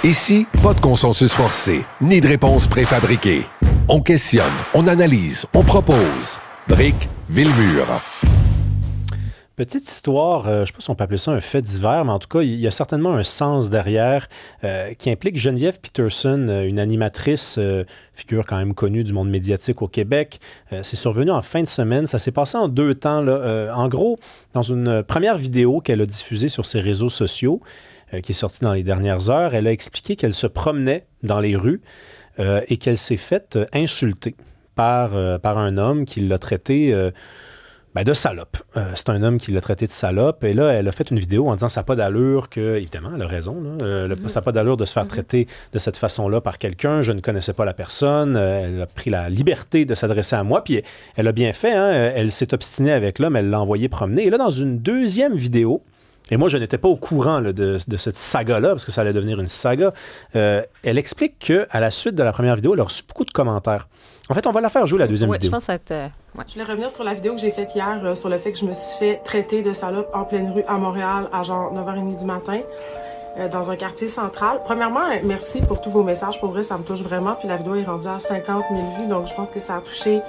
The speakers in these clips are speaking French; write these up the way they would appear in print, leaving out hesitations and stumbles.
Ici, pas de consensus forcé, ni de réponse préfabriquée. On questionne, on analyse, on propose. Brick Villemur. Petite histoire, je ne sais pas si on peut appeler ça un fait divers, mais en tout cas, il y a certainement un sens derrière qui implique Geneviève Peterson, une animatrice, figure quand même connue du monde médiatique au Québec. C'est survenu en fin de semaine. Ça s'est passé en 2 temps. Là. En gros, dans une première vidéo qu'elle a diffusée sur ses réseaux sociaux, qui est sortie dans les dernières heures, elle a expliqué qu'elle se promenait dans les rues et qu'elle s'est faite insulter par un homme qui l'a traité... de salope. C'est un homme qui l'a traité de salope. Et là, elle a fait une vidéo en disant ça n'a pas d'allure que... Évidemment, elle a raison. Ça n'a pas d'allure de se faire traiter de cette façon-là par quelqu'un. Je ne connaissais pas la personne. Elle a pris la liberté de s'adresser à moi. Puis elle a bien fait. Hein? Elle s'est obstinée avec l'homme. Elle l'a envoyé promener. Et là, dans une deuxième vidéo... Et moi, je n'étais pas au courant là, de cette saga-là, parce que ça allait devenir une saga. Elle explique qu'à la suite de la première vidéo, elle a reçu beaucoup de commentaires. En fait, on va la faire jouer, la deuxième vidéo. Je pense être... Je voulais revenir sur la vidéo que j'ai faite hier sur le fait que je me suis fait traiter de salope en pleine rue à Montréal à genre 9h30 du matin dans un quartier central. Premièrement, merci pour tous vos messages. Pour vrai, ça me touche vraiment. Puis la vidéo est rendue à 50 000 vues, donc je pense que ça a touché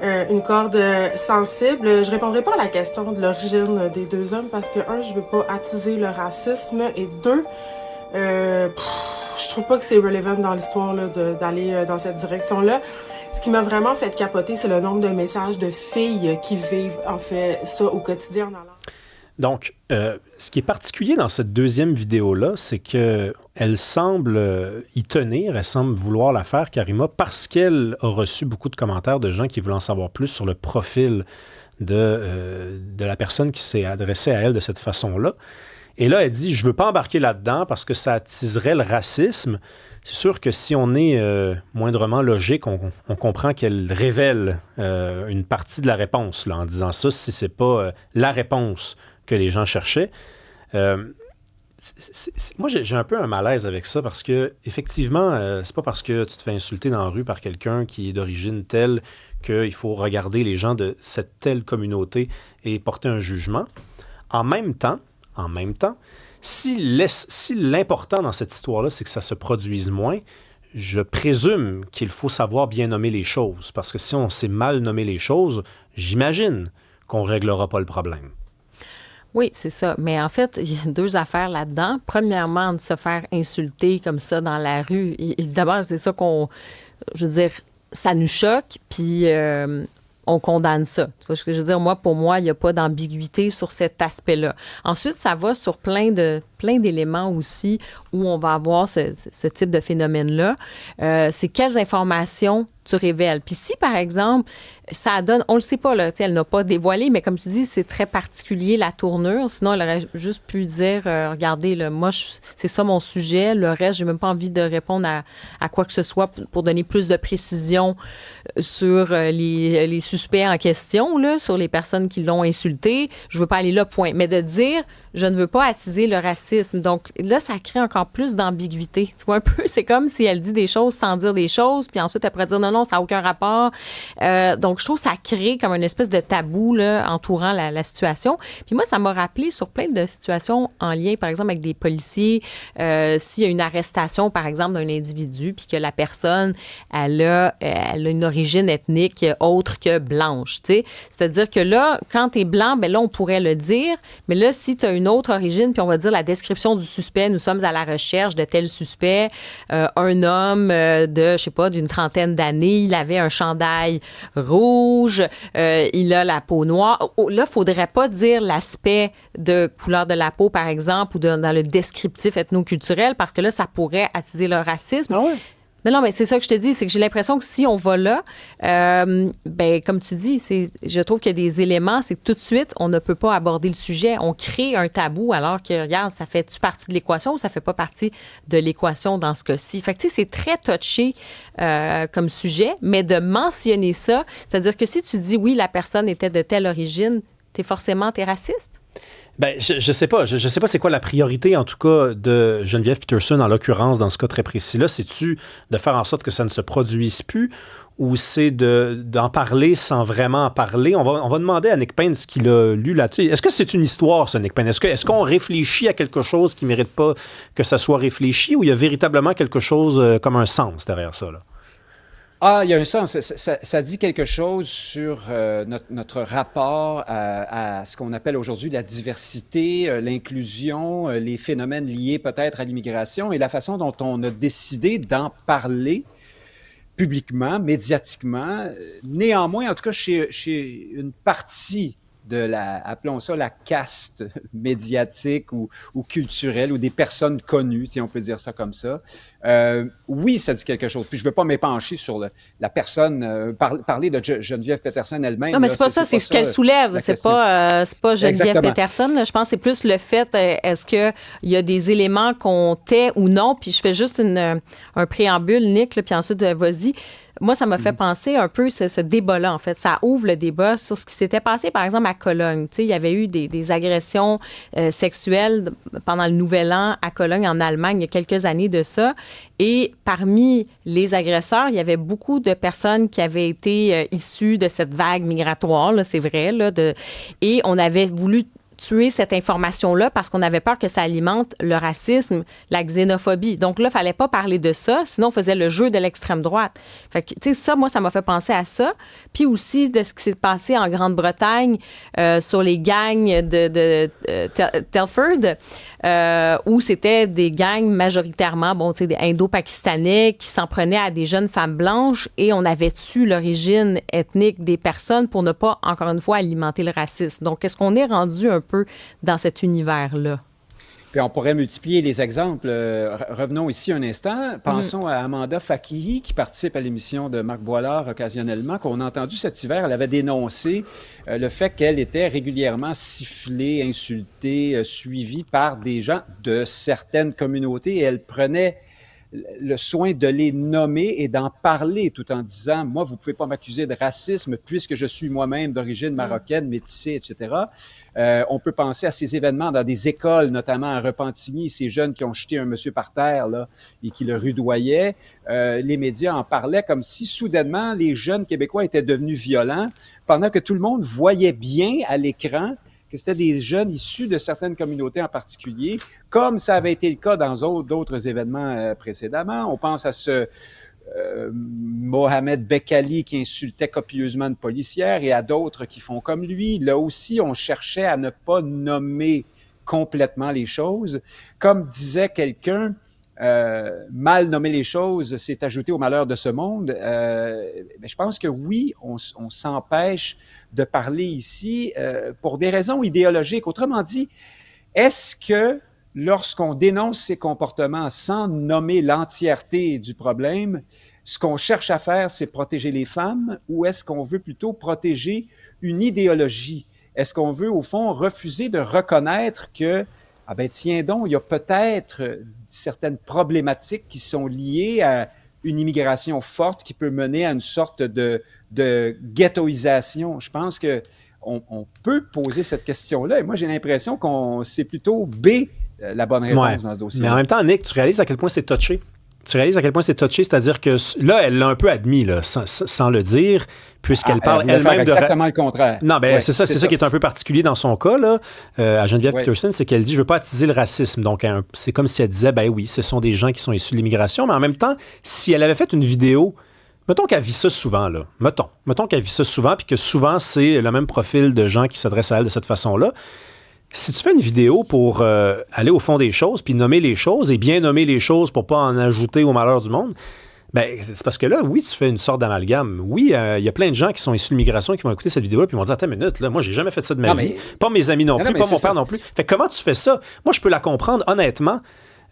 une corde sensible. Je répondrai pas à la question de l'origine des 2 hommes parce que, 1, je veux pas attiser le racisme et 2, je trouve pas que c'est relevant dans l'histoire là, d'aller dans cette direction-là. Ce qui m'a vraiment fait capoter, c'est le nombre de messages de filles qui vivent en fait ça au quotidien. Donc, ce qui est particulier dans cette deuxième vidéo-là, c'est qu'elle semble y tenir, elle semble vouloir la faire, Karima, parce qu'elle a reçu beaucoup de commentaires de gens qui voulaient en savoir plus sur le profil de la personne qui s'est adressée à elle de cette façon-là. Et là, elle dit, je ne veux pas embarquer là-dedans parce que ça attiserait le racisme. C'est sûr que si on est moindrement logique, on comprend qu'elle révèle une partie de la réponse là, en disant ça, si ce n'est pas la réponse que les gens cherchaient. Moi, j'ai un peu un malaise avec ça parce que, effectivement, c'est pas parce que tu te fais insulter dans la rue par quelqu'un qui est d'origine telle qu'il faut regarder les gens de cette telle communauté et porter un jugement. En même temps, si l'important dans cette histoire-là, c'est que ça se produise moins, je présume qu'il faut savoir bien nommer les choses. Parce que si on sait mal nommer les choses, j'imagine qu'on ne réglera pas le problème. Oui, c'est ça. Mais en fait, il y a 2 affaires là-dedans. Premièrement, de se faire insulter comme ça dans la rue. Évidemment, c'est ça je veux dire, ça nous choque, puis on condamne ça. Tu vois ce que je veux dire? Pour moi, il n'y a pas d'ambiguïté sur cet aspect-là. Ensuite, ça va sur plein d'éléments aussi où on va avoir ce type de phénomène-là. C'est quelles informations tu révèles. Puis si, par exemple, ça donne, on le sait pas, là, elle n'a pas dévoilé, mais comme tu dis, c'est très particulier la tournure. Sinon, elle aurait juste pu dire, regardez, là, moi, c'est ça mon sujet. Le reste, j'ai même pas envie de répondre à quoi que ce soit pour donner plus de précision sur les suspects en question, là, sur les personnes qui l'ont insulté. Je veux pas aller là, point. Mais de dire, je ne veux pas attiser le racisme. Donc là, ça crée encore plus d'ambiguïté. Tu vois, un peu, c'est comme si elle dit des choses sans dire des choses, puis ensuite, elle pourrait dire non, ça n'a aucun rapport. Donc, je trouve que ça crée comme une espèce de tabou là, entourant la situation. Puis moi, ça m'a rappelé sur plein de situations en lien, par exemple, avec des policiers. S'il y a une arrestation, par exemple, d'un individu, puis que la personne, elle a une origine ethnique autre que blanche, tu sais. C'est-à-dire que là, quand tu es blanc, ben là, on pourrait le dire. Mais là, si tu as une autre origine, puis on va dire la description du suspect, nous sommes à la recherche de tel suspect, un homme d'une 30aine d'années, il avait un chandail rouge, il a la peau noire. Là, il faudrait pas dire l'aspect de couleur de la peau, par exemple, ou dans le descriptif ethnoculturel, parce que là, ça pourrait attiser le racisme. Ah ouais? Mais non, mais c'est ça que je te dis, c'est que j'ai l'impression que si on va là, comme tu dis, je trouve qu'il y a des éléments, c'est que tout de suite, on ne peut pas aborder le sujet. On crée un tabou alors que, regarde, ça fait-tu partie de l'équation ou ça fait pas partie de l'équation dans ce cas-ci? Fait que, tu sais, c'est très touché comme sujet, mais de mentionner ça, c'est-à-dire que si tu dis, oui, la personne était de telle origine, t'es raciste? Ben, je sais pas. Je sais pas c'est quoi la priorité, en tout cas, de Geneviève Peterson, en l'occurrence, dans ce cas très précis-là. C'est-tu de faire en sorte que ça ne se produise plus ou c'est d'en parler sans vraiment en parler? On va demander à Nick Payne ce qu'il a lu là-dessus. Est-ce que c'est une histoire, ce Nick Payne? Est-ce qu'on réfléchit à quelque chose qui ne mérite pas que ça soit réfléchi ou il y a véritablement quelque chose comme un sens derrière ça, là? Ah, il y a un sens. Ça dit quelque chose sur notre rapport à ce qu'on appelle aujourd'hui la diversité, l'inclusion, les phénomènes liés peut-être à l'immigration et la façon dont on a décidé d'en parler publiquement, médiatiquement. Néanmoins, en tout cas, chez une partie de appelons ça la caste médiatique ou culturelle ou des personnes connues, si on peut dire ça comme ça. Oui, ça dit quelque chose. Puis je ne veux pas m'épancher sur la personne, parler de Geneviève Peterson elle-même. Non, mais c'est pas ça, c'est ce qu'elle soulève. C'est pas Geneviève Exactement. Peterson. Là. Je pense que c'est plus le fait, est-ce qu'il y a des éléments qu'on tait ou non? Puis je fais juste un préambule, Nick, là, puis ensuite, vas-y. Moi, ça m'a fait penser un peu ce débat-là, en fait. Ça ouvre le débat sur ce qui s'était passé, par exemple, à Cologne. Tu sais, il y avait eu des agressions sexuelles pendant le Nouvel An à Cologne, en Allemagne, il y a quelques années de ça. Et parmi les agresseurs, il y avait beaucoup de personnes qui avaient été issues de cette vague migratoire, là, c'est vrai. Là, et on avait voulu tuer cette information-là parce qu'on avait peur que ça alimente le racisme, la xénophobie. Donc là, il ne fallait pas parler de ça, sinon on faisait le jeu de l'extrême droite. Fait que, tu sais, ça, moi, ça m'a fait penser à ça. Puis aussi de ce qui s'est passé en Grande-Bretagne sur les gangs de Telford, où c'était des gangs majoritairement, bon, tu sais, des Indo-Pakistanais qui s'en prenaient à des jeunes femmes blanches et on avait tué l'origine ethnique des personnes pour ne pas, encore une fois, alimenter le racisme. Donc, est-ce qu'on est rendu un peu dans cet univers-là? Puis on pourrait multiplier les exemples. Revenons ici un instant. Pensons à Amanda Fakihi, qui participe à l'émission de Marc Boilard occasionnellement, qu'on a entendu cet hiver. Elle avait dénoncé le fait qu'elle était régulièrement sifflée, insultée, suivie par des gens de certaines communautés. Et elle prenait le soin de les nommer et d'en parler tout en disant « Moi, vous ne pouvez pas m'accuser de racisme puisque je suis moi-même d'origine marocaine, métissée, etc. » On peut penser à ces événements dans des écoles, notamment à Repentigny, ces jeunes qui ont jeté un monsieur par terre là, et qui le rudoyaient. Les médias en parlaient comme si soudainement les jeunes Québécois étaient devenus violents pendant que tout le monde voyait bien à l'écran que c'était des jeunes issus de certaines communautés en particulier, comme ça avait été le cas dans d'autres événements précédemment. On pense à ce Mohamed Bekali qui insultait copieusement une policière et à d'autres qui font comme lui. Là aussi, on cherchait à ne pas nommer complètement les choses. Comme disait quelqu'un, mal nommer les choses, c'est ajouter au malheur de ce monde. Mais je pense que oui, on s'empêche de parler ici pour des raisons idéologiques. Autrement dit, est-ce que lorsqu'on dénonce ces comportements sans nommer l'entièreté du problème, ce qu'on cherche à faire, c'est protéger les femmes ou est-ce qu'on veut plutôt protéger une idéologie? Est-ce qu'on veut, au fond, refuser de reconnaître que, ah ben tiens donc, il y a peut-être certaines problématiques qui sont liées à une immigration forte qui peut mener à une sorte de ghettoisation. Je pense qu'on peut poser cette question-là. Et moi, j'ai l'impression qu'on c'est plutôt B, la bonne réponse dans ce dossier. Mais en même temps, Nick, tu réalises à quel point c'est touché. C'est-à-dire que là, elle l'a un peu admis, là, sans le dire, puisqu'elle parle elle-même de... exactement le contraire. Non, ben c'est ça qui est un peu particulier dans son cas, là, à Geneviève Peterson, c'est qu'elle dit « je veux pas attiser le racisme ». Donc, c'est comme si elle disait « ben oui, ce sont des gens qui sont issus de l'immigration », mais en même temps, si elle avait fait une vidéo... Mettons qu'elle vit ça souvent, là. Mettons qu'elle vit ça souvent, puis que souvent, c'est le même profil de gens qui s'adressent à elle de cette façon-là. Si tu fais une vidéo pour aller au fond des choses, puis nommer les choses, et bien nommer les choses pour pas en ajouter au malheur du monde, ben c'est parce que là, oui, tu fais une sorte d'amalgame. Oui, il y a plein de gens qui sont issus de l'immigration qui vont écouter cette vidéo-là, puis ils vont dire « Attends une minute, là, moi, j'ai jamais fait ça de ma vie. Pas mes amis non plus, pas mon père non plus. » Fait que comment tu fais ça? Moi, je peux la comprendre, honnêtement.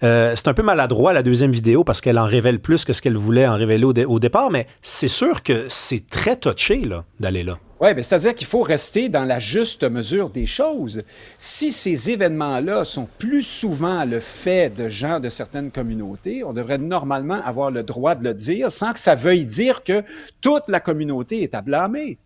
C'est un peu maladroit, la deuxième vidéo, parce qu'elle en révèle plus que ce qu'elle voulait en révéler au départ, mais c'est sûr que c'est très touché là, d'aller là. Oui, c'est-à-dire qu'il faut rester dans la juste mesure des choses. Si ces événements-là sont plus souvent le fait de gens de certaines communautés, on devrait normalement avoir le droit de le dire sans que ça veuille dire que toute la communauté est à blâmer.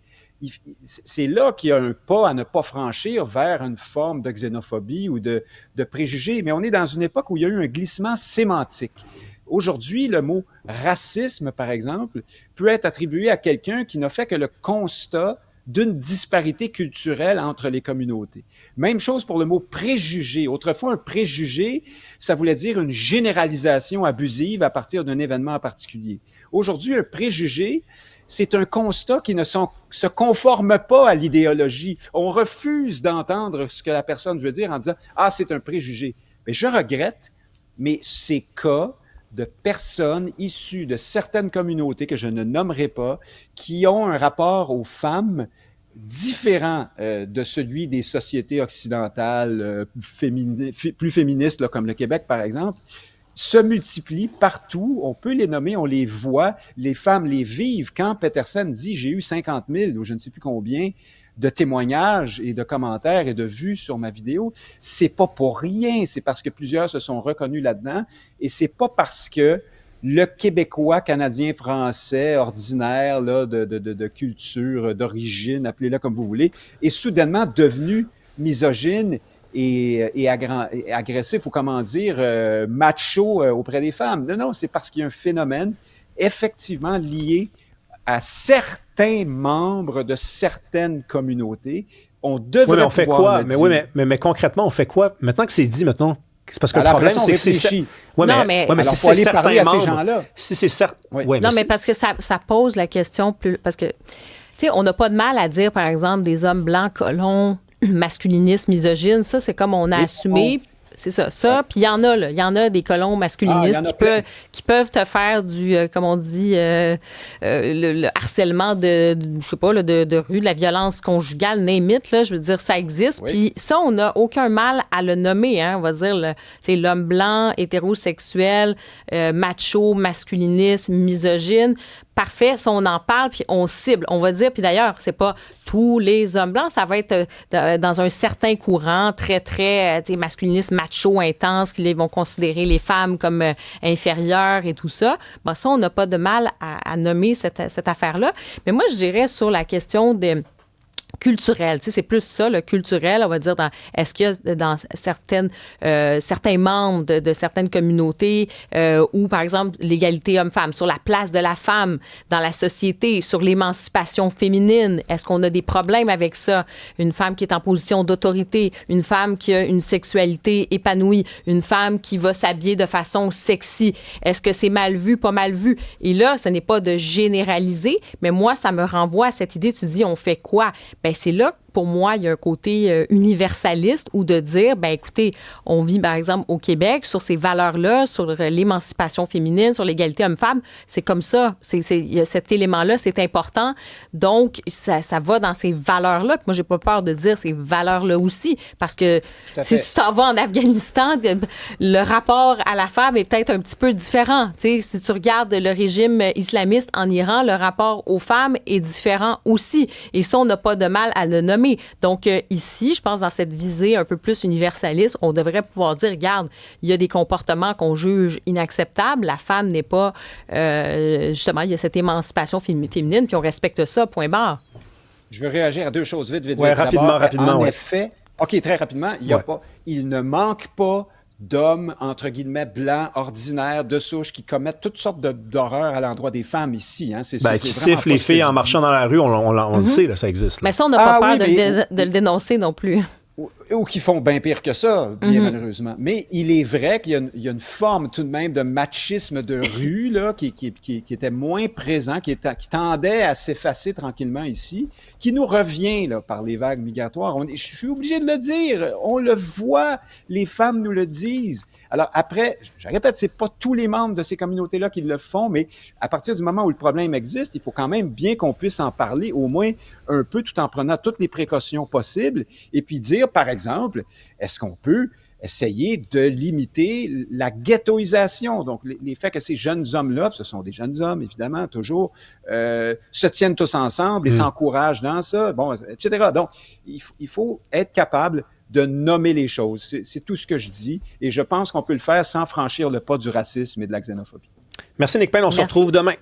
c'est là qu'il y a un pas à ne pas franchir vers une forme de xénophobie ou de préjugés. Mais on est dans une époque où il y a eu un glissement sémantique. Aujourd'hui, le mot racisme, par exemple, peut être attribué à quelqu'un qui n'a fait que le constat d'une disparité culturelle entre les communautés. Même chose pour le mot préjugé. Autrefois, un préjugé, ça voulait dire une généralisation abusive à partir d'un événement en particulier. Aujourd'hui, un préjugé, c'est un constat qui ne se conforme pas à l'idéologie. On refuse d'entendre ce que la personne veut dire en disant « Ah, c'est un préjugé ». Mais je regrette, mais ces cas de personnes issues de certaines communautés que je ne nommerai pas, qui ont un rapport aux femmes différent de celui des sociétés occidentales plus féministes, là, comme le Québec, par exemple, se multiplient partout. On peut les nommer, on les voit, les femmes les vivent. Quand Peterson dit « j'ai eu 50 000 » ou je ne sais plus combien de témoignages et de commentaires et de vues sur ma vidéo, c'est pas pour rien, c'est parce que plusieurs se sont reconnus là-dedans et c'est pas parce que le Québécois, Canadien, Français, ordinaire, là, de culture, d'origine, appelez-le comme vous voulez, est soudainement devenu misogyne et agressif, ou comment dire, macho auprès des femmes. Non, c'est parce qu'il y a un phénomène effectivement lié à certains membres de certaines communautés. On devrait mais on fait quoi? Mais concrètement, on fait quoi? Maintenant que c'est dit, c'est parce que le alors problème, c'est que c'est... Ouais, non, mais alors, si c'est certains à ces gens-là. Si c'est certain... Oui. Ouais, non, mais parce que ça pose la question plus... Parce que, tu sais, on n'a pas de mal à dire, par exemple, des hommes blancs, colons, masculinistes, misogynes. Ça, c'est comme on a assumé... C'est ça. Puis il y en a, là. Il y en a des colons masculinistes qui peuvent te faire du, comme on dit, le harcèlement de rue, de la violence conjugale, name it, là. Je veux dire, ça existe. Oui. Puis ça, on n'a aucun mal à le nommer, hein. On va dire, l'homme blanc, hétérosexuel, macho, masculiniste, misogyne. Parfait, ça, on en parle, puis on cible. On va dire, puis d'ailleurs, c'est pas tous les hommes blancs, ça va être dans un certain courant très, très masculiniste, macho, intense, qui vont considérer les femmes comme inférieures et tout ça. Bon, ça, on n'a pas de mal à nommer cette affaire-là. Mais moi, je dirais sur la question des culturel, tu sais, c'est plus ça, le culturel, on va dire, est-ce qu'il y a dans certains membres de certaines communautés où, par exemple, l'égalité homme-femme, sur la place de la femme dans la société, sur l'émancipation féminine, est-ce qu'on a des problèmes avec ça? Une femme qui est en position d'autorité, une femme qui a une sexualité épanouie, une femme qui va s'habiller de façon sexy, est-ce que c'est mal vu, pas mal vu? Et là, ce n'est pas de généraliser, mais moi, ça me renvoie à cette idée, tu dis, on fait quoi? Ben, c'est là, pour moi, il y a un côté universaliste ou de dire, ben écoutez, on vit, par exemple, au Québec sur ces valeurs-là, sur l'émancipation féminine, sur l'égalité homme-femme. C'est comme ça. Il y a cet élément-là, c'est important. Donc, ça va dans ces valeurs-là. Puis moi, j'ai pas peur de dire ces valeurs-là aussi. Parce que si tu t'en vas en Afghanistan, le rapport à la femme est peut-être un petit peu différent. Tu sais, si tu regardes le régime islamiste en Iran, le rapport aux femmes est différent aussi. Et ça, on n'a pas de mal à le nommer. Donc, ici, je pense dans cette visée un peu plus universaliste, on devrait pouvoir dire, regarde, il y a des comportements qu'on juge inacceptables. La femme n'est pas... justement, il y a cette émancipation féminine, puis on respecte ça, point barre. Je veux réagir à deux choses vite. Ouais, rapidement. En effet, OK, très rapidement, il ne manque pas d'hommes, entre guillemets, blancs, ordinaires, de souche, qui commettent toutes sortes d'horreurs à l'endroit des femmes ici. Hein. Qui sifflent les filles en marchant dans la rue, on le sait, là, ça existe. Là. Mais ça, on n'a pas peur de le dénoncer non plus. Ou qui font bien pire que ça, bien malheureusement. Mais il est vrai qu'il y a une forme tout de même de machisme de rue là, qui était moins présent, qui tendait à s'effacer tranquillement ici, qui nous revient là, par les vagues migratoires. Je suis obligé de le dire, on le voit, les femmes nous le disent. Alors après, je répète, c'est pas tous les membres de ces communautés-là qui le font, mais à partir du moment où le problème existe, il faut quand même bien qu'on puisse en parler au moins un peu tout en prenant toutes les précautions possibles et puis dire, par exemple, est-ce qu'on peut essayer de limiter la ghettoisation? Donc, les faits que ces jeunes hommes-là, ce sont des jeunes hommes, évidemment, toujours, se tiennent tous ensemble et s'encouragent dans ça, bon, etc. Donc, il faut être capable de nommer les choses. C'est tout ce que je dis. Et je pense qu'on peut le faire sans franchir le pas du racisme et de la xénophobie. Merci, Nick Payne. On se retrouve demain.